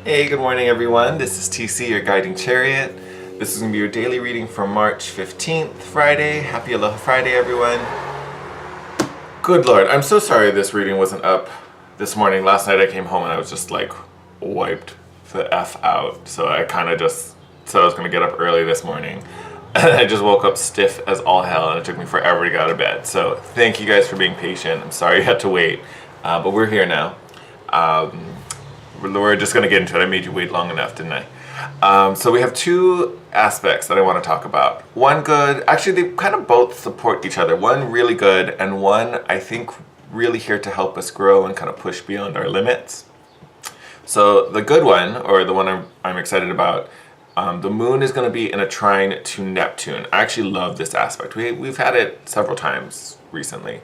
Hey, good morning everyone. This is TC, your guiding chariot. This is going to be your daily reading for March 15th, Friday. Happy Aloha Friday, everyone. Good Lord, I'm so sorry this reading wasn't up this morning. Last night I came home and I was just like wiped the F out. So I kind of just said I was going to get up early this morning. And I just woke up stiff as all hell and it took me forever to get out of bed. So thank you guys for being patient. I'm sorry you had to wait, but we're here now. We're just going to get into it. I made you wait long enough, didn't I? So we have two aspects that I want to talk about. One good, actually they kind of both support each other. One really good and one I think really here to help us grow and kind of push beyond our limits. So the good one, or the one I'm excited about, the moon is going to be in a trine to Neptune. I actually love this aspect. We've had it several times recently.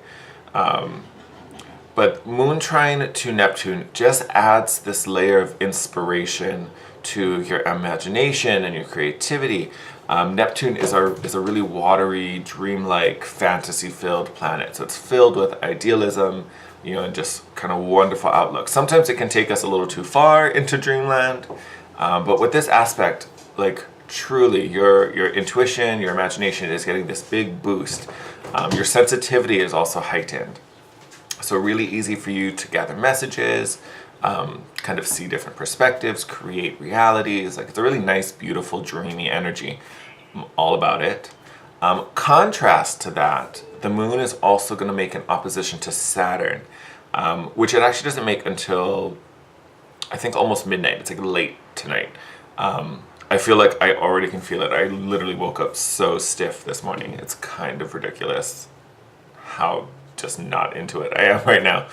But moon trine to Neptune just adds this layer of inspiration to your imagination and your creativity. Neptune is a really watery, dreamlike, fantasy-filled planet. So it's filled with idealism, and just kind of wonderful outlook. Sometimes it can take us a little too far into dreamland, but with this aspect, like truly, your intuition, your imagination is getting this big boost. Your sensitivity is also heightened. So really easy for you to gather messages, kind of see different perspectives, create realities. Like it's a really nice, beautiful, dreamy energy. I'm all about it. Contrast to that, the moon is also going to make an opposition to Saturn, which it actually doesn't make until, I think, almost midnight. It's like late tonight. I feel like I already can feel it. I literally woke up so stiff this morning. It's kind of ridiculous how just not into it I am right now.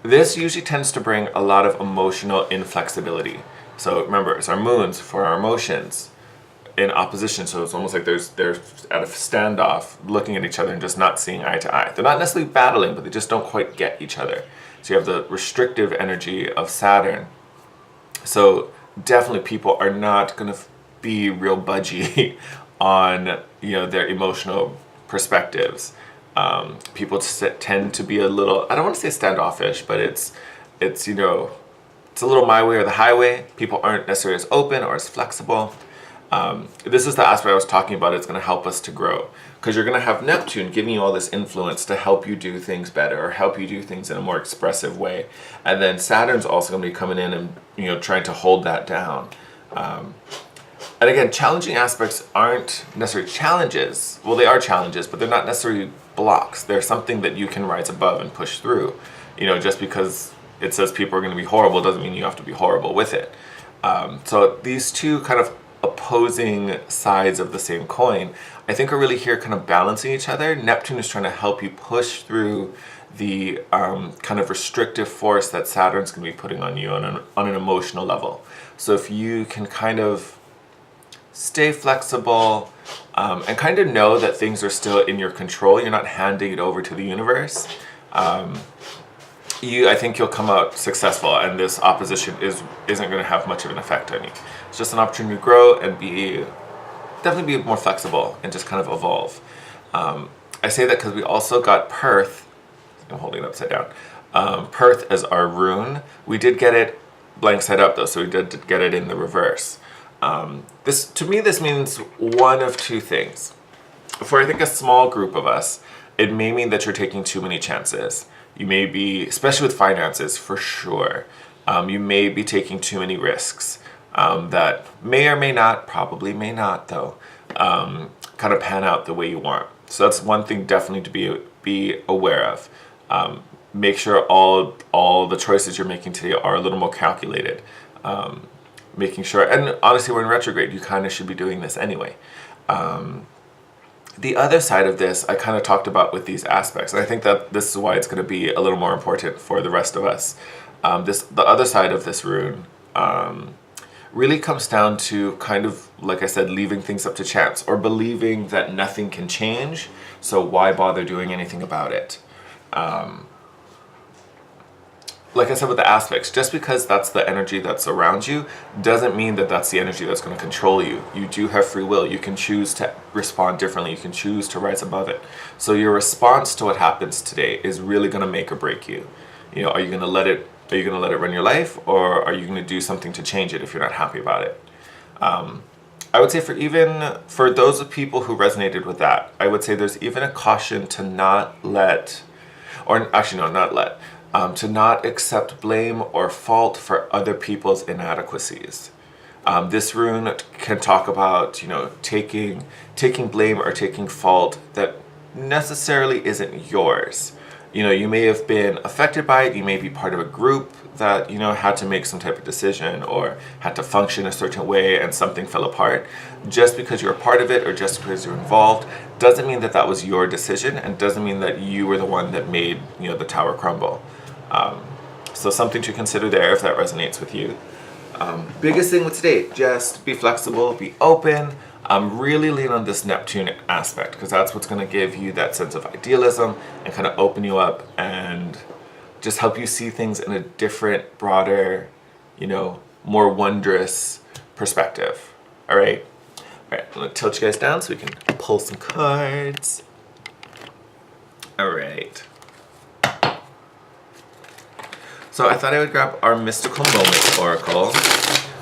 This usually tends to bring a lot of emotional inflexibility. So remember, it's our moons for our emotions in opposition. So it's almost like they're at a standoff, looking at each other and just not seeing eye to eye. They're not necessarily battling, but they just don't quite get each other. So you have the restrictive energy of Saturn. So definitely people are not going to be real budgy on their emotional perspectives. People tend to be a little, I don't want to say standoffish, but it's a little my way or the highway. People aren't necessarily as open or as flexible. This is the aspect I was talking about. It's going to help us to grow because you're going to have Neptune giving you all this influence to help you do things better or help you do things in a more expressive way. And then Saturn's also going to be coming in and trying to hold that down. And again, challenging aspects aren't necessarily challenges. Well, they are challenges, but they're not necessarily blocks. They're something that you can rise above and push through. Just because it says people are going to be horrible doesn't mean you have to be horrible with it. So these two kind of opposing sides of the same coin, I think are really here kind of balancing each other. Neptune is trying to help you push through the kind of restrictive force that Saturn's going to be putting on you on an emotional level. So if you can kind of stay flexible and kind of know that things are still in your control, you're not handing it over to the universe, I think you'll come out successful, and this opposition isn't going to have much of an effect on you. It's just an opportunity to grow and definitely be more flexible and just kind of evolve. I say that because we also got Perth. I'm holding it upside down. Perth as our rune. We did get it blank side up though, so we did get it in the reverse. To me, this means one of two things. For I think a small group of us, it may mean that you're taking too many chances. You may be, especially with finances, for sure. You may be taking too many risks that may or may not, probably may not though, kind of pan out the way you want. So that's one thing definitely to be aware of. Make sure all the choices you're making today are a little more calculated. Making sure, and honestly, we're in retrograde, you kind of should be doing this anyway. The other side of this, I kind of talked about with these aspects, and I think that this is why it's going to be a little more important for the rest of us. The other side of this rune really comes down to kind of, like I said, leaving things up to chance, or believing that nothing can change, so why bother doing anything about it? Like I said with the aspects, just because that's the energy that's around you doesn't mean that that's the energy that's going to control you. You do have free will. You can choose to respond differently. You can choose to rise above it. So your response to what happens today is really going to make or break you. Are you going to let it Are you going to let it run your life, or are you going to do something to change it if you're not happy about it? I would say for those of people who resonated with that, I would say there's even a caution to not let, or actually no, not let, to not accept blame or fault for other people's inadequacies. This rune can talk about, taking blame or taking fault that necessarily isn't yours. You may have been affected by it. You may be part of a group that, had to make some type of decision or had to function a certain way and something fell apart. Just because you're a part of it or just because you're involved doesn't mean that that was your decision, and doesn't mean that you were the one that made, the tower crumble. So something to consider there if that resonates with you. Biggest thing with today, just be flexible, be open. Really lean on this Neptune aspect, because that's what's going to give you that sense of idealism and kind of open you up and just help you see things in a different, broader, more wondrous perspective. All right. I'm going to tilt you guys down so we can pull some cards. All right. So I thought I would grab our Mystical Moment Oracle.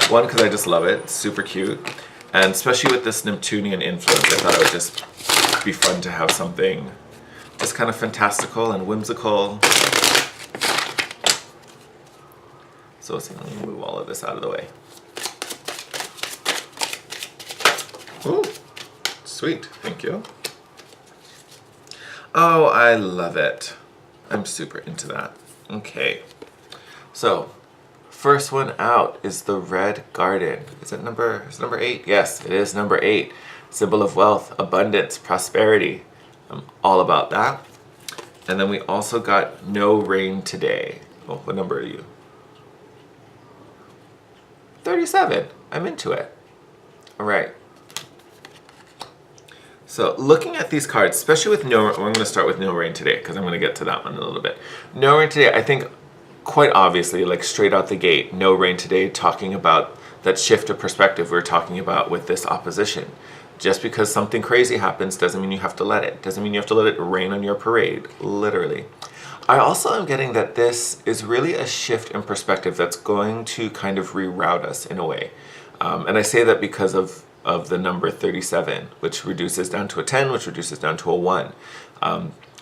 One, because I just love it. It's super cute. And especially with this Neptunian influence, I thought it would just be fun to have something just kind of fantastical and whimsical. So let's see, let me move all of this out of the way. Ooh, sweet, thank you. Oh, I love it. I'm super into that. Okay, so first one out is the Red Garden. Is it number 8? Yes, it is number 8. Symbol of wealth, abundance, prosperity. I'm all about that. And then we also got No Rain Today. Oh, what number are you? 37. I'm into it. All right. So looking at these cards, especially with I'm going to start with No Rain Today, because I'm going to get to that one in a little bit. No Rain Today, I think quite obviously, like straight out the gate, No Rain Today, talking about that shift of perspective we were talking about with this opposition. Just because something crazy happens doesn't mean you have to let it. Doesn't mean you have to let it rain on your parade, literally. I also am getting that this is really a shift in perspective that's going to kind of reroute us in a way. And I say that because of the number 37, which reduces down to a 10, which reduces down to a 1.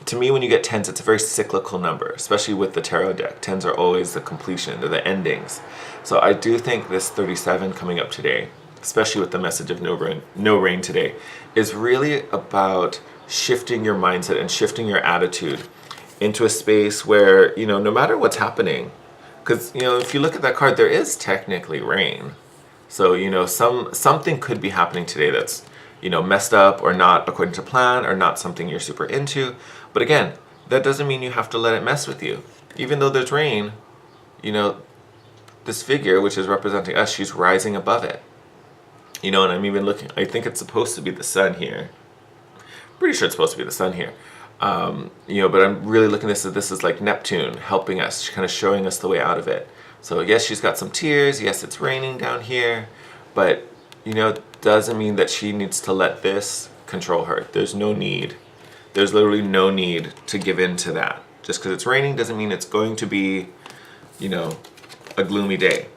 To me, when you get 10s, it's a very cyclical number, especially with the tarot deck. 10s are always the completion, they're the endings. So I do think this 37 coming up today, especially with the message of no rain today, is really about shifting your mindset and shifting your attitude into a space where, no matter what's happening, because, if you look at that card, there is technically rain. So, something could be happening today that's, messed up or not according to plan or not something you're super into. But again, that doesn't mean you have to let it mess with you. Even though there's rain, this figure, which is representing us, she's rising above it. And I'm even looking, I think it's supposed to be the sun here. Pretty sure it's supposed to be the sun here. But I'm really looking at this is like Neptune helping us, kind of showing us the way out of it. So yes, she's got some tears. Yes, it's raining down here. But, doesn't mean that she needs to let this control her. There's no need. There's literally no need to give in to that. Just because it's raining doesn't mean it's going to be, a gloomy day.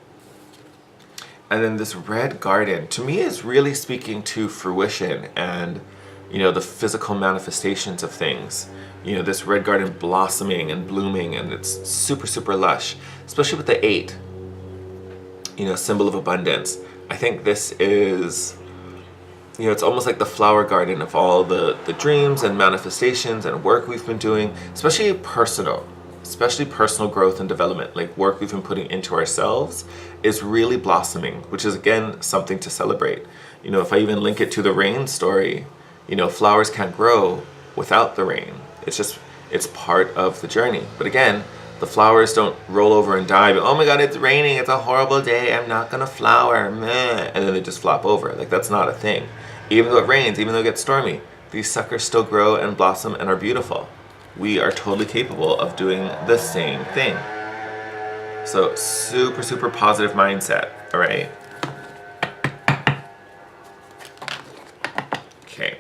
And then this Red Garden, to me, is really speaking to fruition and, the physical manifestations of things. This Red Garden blossoming and blooming, and it's super, super lush, especially with the 8, symbol of abundance. I think this is, it's almost like the flower garden of all the dreams and manifestations and work we've been doing, especially personal growth and development, like work we've been putting into ourselves is really blossoming, which is, again, something to celebrate. If I even link it to the rain story, flowers can't grow without the rain. It's part of the journey. But again, the flowers don't roll over and die, but oh my god, it's raining, it's a horrible day, I'm not gonna flower, meh, and then they just flop over. Like, that's not a thing. Even though it rains, even though it gets stormy, these suckers still grow and blossom and are beautiful. We are totally capable of doing the same thing. So super, super positive mindset, all right? Okay.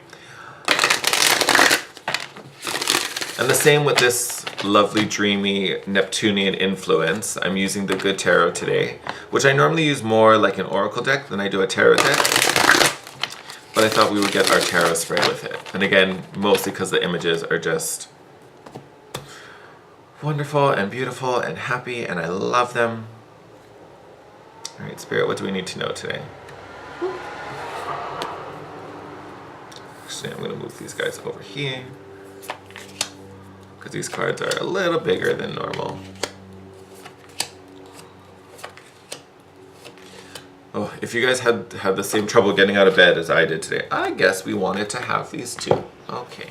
And the same with this lovely, dreamy Neptunian influence. I'm using the Good Tarot today, which I normally use more like an oracle deck than I do a tarot deck. But I thought we would get our tarot spray with it. And again, mostly because the images are just wonderful and beautiful and happy, and I love them. All right, Spirit, what do we need to know today? Actually, I'm going to move these guys over here because these cards are a little bigger than normal. Oh, if you guys had the same trouble getting out of bed as I did today, I guess we wanted to have these too. Okay.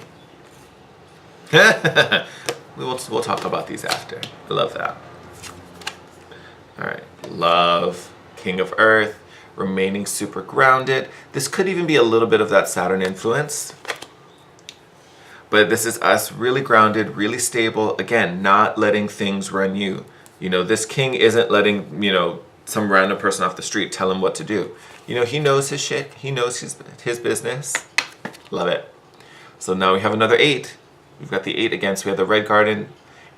We'll talk about these after. I love that. All right. Love, King of Earth, remaining super grounded. This could even be a little bit of that Saturn influence. But this is us really grounded, really stable. Again, not letting things run you. You know, this king isn't letting, you know, some random person off the street tell him what to do. You know, he knows his shit. He knows his business. Love it. So now we have another 8. We've got the 8 again, so we have the red garden.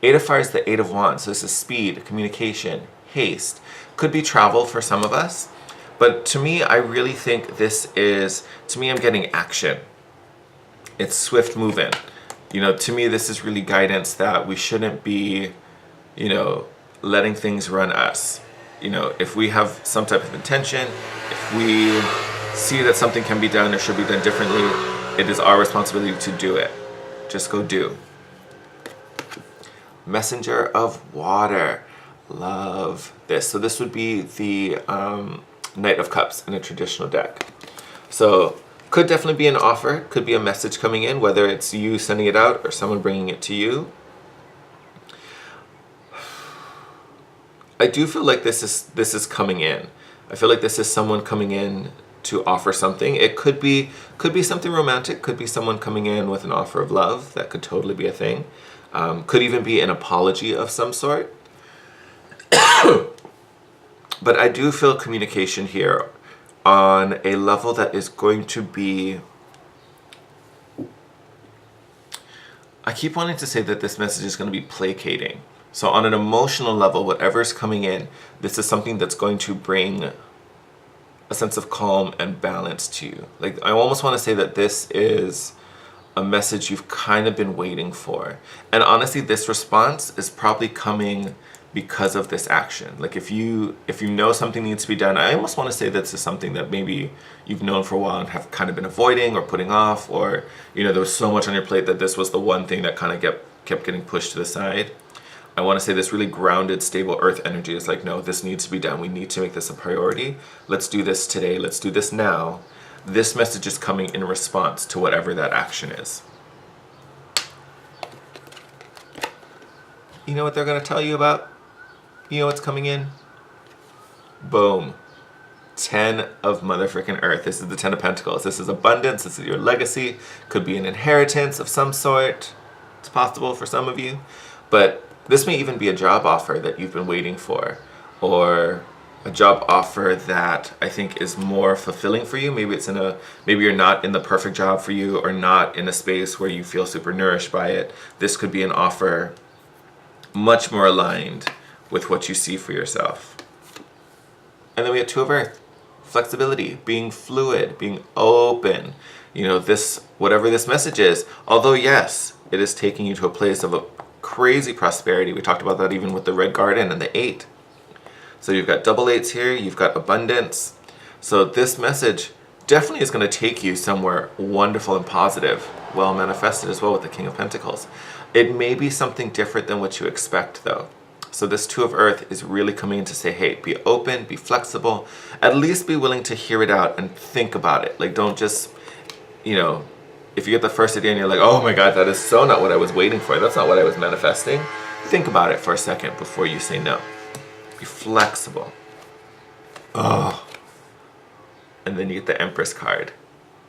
8 of fire is the 8 of wands. So this is speed, communication, haste. Could be travel for some of us. But to me, I really think this is, to me, I'm getting action. It's swift moving. You know, to me, this is really guidance that we shouldn't be, you know, letting things run us. You know, if we have some type of intention, if we see that something can be done or should be done differently, it is our responsibility to do it. Just go do. Messenger of water. Love this. So this would be the Knight of Cups in a traditional deck. So could definitely be an offer. Could be a message coming in, whether it's you sending it out or someone bringing it to you. I do feel like this is coming in. I feel like this is someone coming in to offer something. It could be something romantic, could be someone coming in with an offer of love. That could totally be a thing. Could even be an apology of some sort. But I do feel communication here on a level that is going to be... I keep wanting to say that this message is going to be placating. So on an emotional level, whatever's coming in, this is something that's going to bring a sense of calm and balance to you. Like, I almost want to say that this is a message you've kind of been waiting for. And honestly, this response is probably coming because of this action. Like, if you know something needs to be done, I almost want to say this is something that maybe you've known for a while and have kind of been avoiding or putting off, or, you know, there was so much on your plate that this was the one thing that kind of kept getting pushed to the side. I want to say this really grounded, stable earth energy is like, no, this needs to be done. We need to make this a priority. Let's do this today. Let's do this now. This message is coming in response to whatever that action is. You know what they're going to tell you about? You know what's coming in? Boom. 10 of motherfucking earth. This is the 10 of pentacles. This is abundance. This is your legacy. Could be an inheritance of some sort. It's possible for some of you. But this may even be a job offer that you've been waiting for, or a job offer that I think is more fulfilling for you. Maybe you're not in the perfect job for you, or not in a space where you feel super nourished by it. This could be an offer much more aligned with what you see for yourself. And then we have 2 of earth. Flexibility, being fluid, being open. You know, this, whatever this message is, although yes, it is taking you to a place of a crazy prosperity. We talked about that even with the red garden and the 8. So you've got double 8s here, you've got abundance. So this message definitely is going to take you somewhere wonderful and positive, well manifested as well with the King of Pentacles. It may be something different than what you expect though. So this 2 of earth is really coming in to say, hey, be open, be flexible, at least be willing to hear it out and think about it. Like, don't just, you know, if you get the first idea and you're like, oh my God, that is so not what I was waiting for. That's not what I was manifesting. Think about it for a second before you say no. Be flexible. Oh. And then you get the Empress card.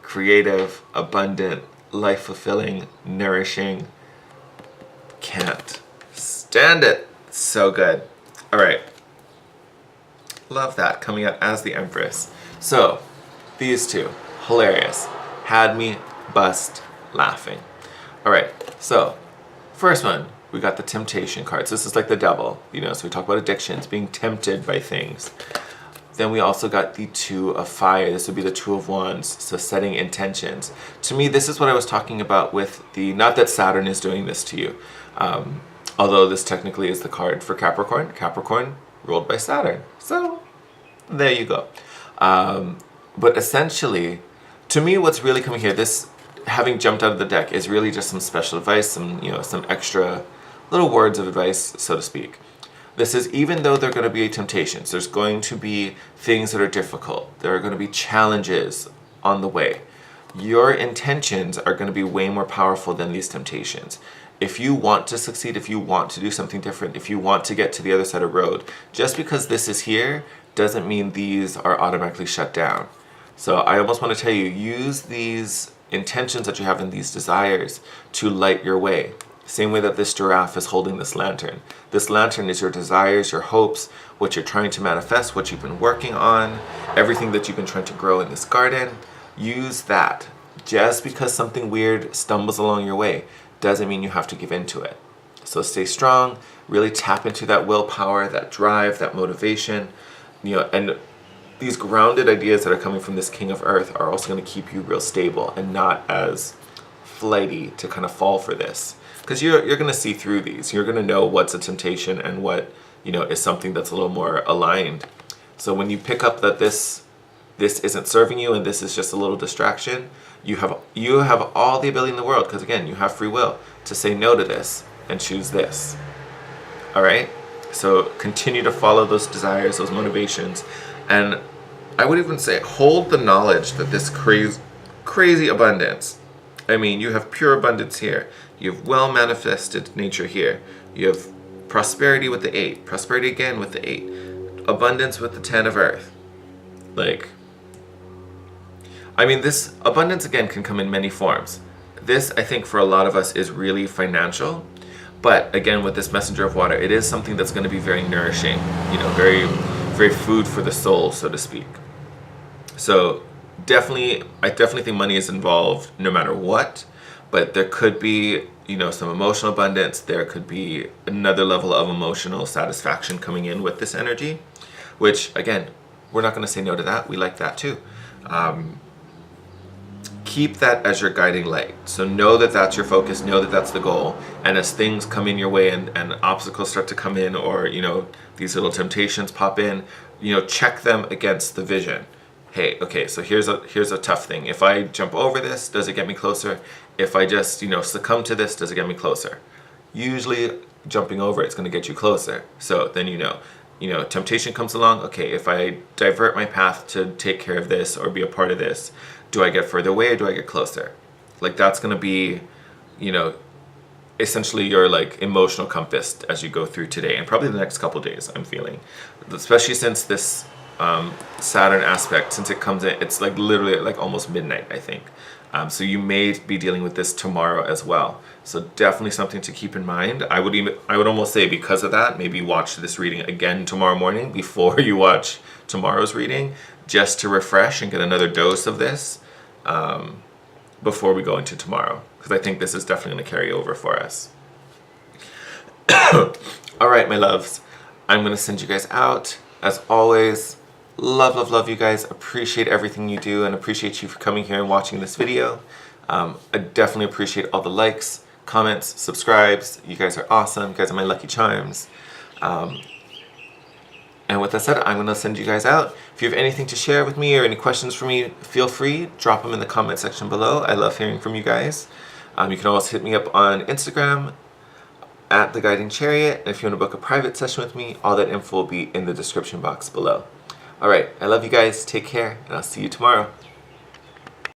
Creative, abundant, life-fulfilling, nourishing. Can't stand it. It's so good. All right. Love that coming out as the Empress. So, these 2, hilarious. Had me bust laughing. All right, so first one, We got the temptation cards. This is like the devil, you know, so we talk about addictions, being tempted by things. Then we also got the Two of Fire. This would be the Two of Wands, so setting intentions. To me, this is what I was talking about with the, not that Saturn is doing this to you, although this technically is the card for Capricorn. Capricorn ruled by Saturn. So there you go. But essentially, to me, what's really coming here, this having jumped out of the deck is really just some special advice, some, you know, some extra little words of advice, so to speak. This is, even though there are going to be temptations, there's going to be things that are difficult, there are going to be challenges on the way. Your intentions are going to be way more powerful than these temptations. If you want to succeed, if you want to do something different, if you want to get to the other side of the road, just because this is here doesn't mean these are automatically shut down. So I almost want to tell you, use these intentions that you have and these desires to light your way. Same way that this giraffe is holding this lantern. This lantern is your desires, your hopes, what you're trying to manifest, what you've been working on, everything that you've been trying to grow in this garden. Use that. Just because something weird stumbles along your way doesn't mean you have to give in to it. So stay strong, really tap into that willpower, that drive, that motivation, you know, and these grounded ideas that are coming from this King of Earth are also going to keep you real stable and not as flighty to kind of fall for this. Because you're going to see through these. You're going to know what's a temptation and what, you know, is something that's a little more aligned. So when you pick up that this isn't serving you and this is just a little distraction, you have all the ability in the world, because again, you have free will to say no to this and choose this. All right? So continue to follow those desires, those motivations, and I would even say hold the knowledge that this crazy abundance. I mean, you have pure abundance here. You have well manifested nature here. You have prosperity with the 8, prosperity again with the 8, abundance with the 10 of Earth. Like, I mean, this abundance again can come in many forms. This, I think, for a lot of us is really financial. But again, with this messenger of water, it is something that's going to be very nourishing, you know, very, very food for the soul, so to speak. So I definitely think money is involved no matter what, but there could be, you know, some emotional abundance. There could be another level of emotional satisfaction coming in with this energy, which again, we're not going to say no to that. We like that too. Keep that as your guiding light. So know that that's your focus, know that that's the goal. And as things come in your way and obstacles start to come in, or, you know, these little temptations pop in, you know, check them against the vision. Hey, okay, so here's a tough thing. If I jump over this, does it get me closer? If I just, you know, succumb to this, does it get me closer? Usually jumping over it's going to get you closer. So then you know, temptation comes along. Okay, if I divert my path to take care of this or be a part of this, do I get further away or do I get closer? Like, that's going to be, you know, essentially your like emotional compass as you go through today and probably the next couple days, I'm feeling. Especially since this Saturn aspect, since it comes in, it's like literally like almost midnight, I think. So you may be dealing with this tomorrow as well. So definitely something to keep in mind. I would almost say, because of that, maybe watch this reading again tomorrow morning before you watch tomorrow's reading, just to refresh and get another dose of this before we go into tomorrow, because I think this is definitely going to carry over for us. All right, my loves, I'm going to send you guys out. As always, love you guys. Appreciate everything you do and appreciate you for coming here and watching this video. I definitely appreciate all the likes, comments, subscribes. You guys are awesome. You guys are my lucky charms. And with that said, I'm going to send you guys out. If you have anything to share with me or any questions for me, feel free, drop them in the comment section below. I love hearing from you guys. You can always hit me up on Instagram at The Guiding Chariot. And if you want to book a private session with me, all that info will be in the description box below. All right, I love you guys. Take care, and I'll see you tomorrow.